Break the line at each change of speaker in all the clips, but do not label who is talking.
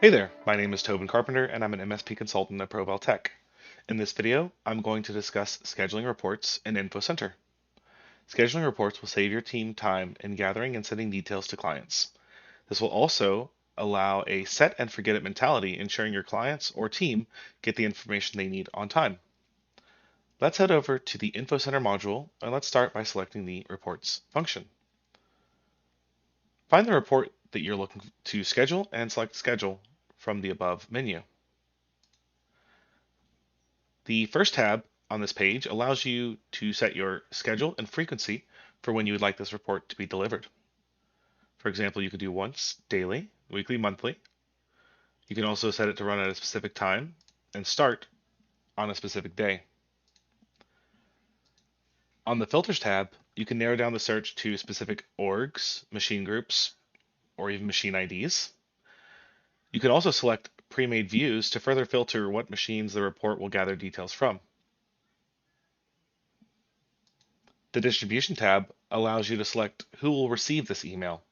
Hey there, my name is Tobin Carpenter and I'm an MSP consultant at ProVal Tech. In this video, I'm going to discuss scheduling reports in InfoCenter. Scheduling reports will save your team time in gathering and sending details to clients. This will also allow a set and forget it mentality, ensuring your clients or team get the information they need on time. Let's head over to the InfoCenter module and let's start by selecting the Reports function. Find the report that you're looking to schedule and select Schedule from the above menu. The first tab on this page allows you to set your schedule and frequency for when you would like this report to be delivered. For example, you could do once daily, weekly, monthly. You can also set it to run at a specific time and start on a specific day. On the Filters tab, you can narrow down the search to specific orgs, machine groups, or even machine IDs. You can also select pre-made views to further filter what machines the report will gather details from. The Distribution tab allows you to select who will receive this email.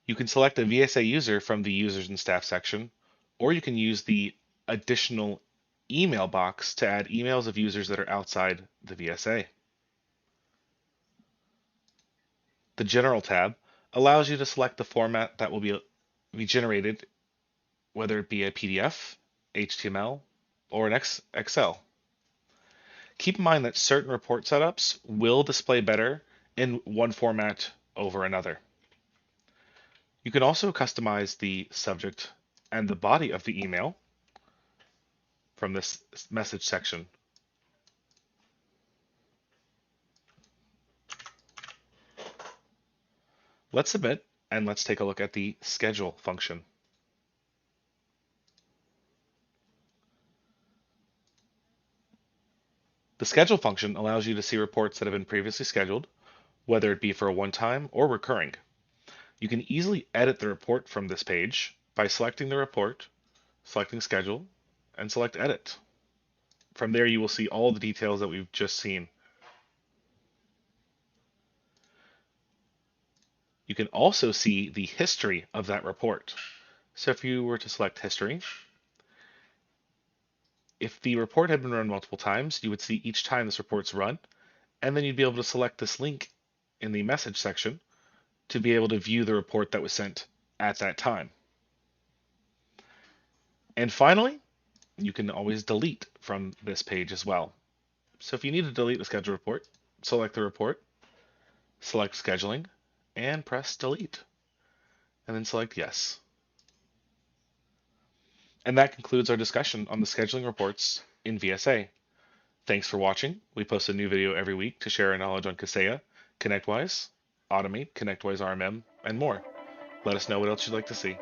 You can select a VSA user from the Users and Staff section, or you can use the additional email box to add emails of users that are outside the VSA. The General tab allows you to select the format that will be generated, whether it be a PDF, HTML, or an Excel. Keep in mind that certain report setups will display better in one format over another. You can also customize the subject and the body of the email from this message section. Let's submit and let's take a look at the schedule function. The schedule function allows you to see reports that have been previously scheduled, whether it be for a one-time or recurring. You can easily edit the report from this page by selecting the report, selecting schedule, and select edit. From there, you will see all the details that we've just seen. You can also see the history of that report. So if you were to select history, if the report had been run multiple times, you would see each time this report's run, and then you'd be able to select this link in the message section to be able to view the report that was sent at that time. And finally, you can always delete from this page as well. So if you need to delete the schedule report, select the report, select scheduling, and press delete, and then select yes. And that concludes our discussion on the scheduling reports in VSA. Thanks for watching. We post a new video every week to share our knowledge on Kaseya, ConnectWise, Automate, ConnectWise RMM, and more. Let us know what else you'd like to see.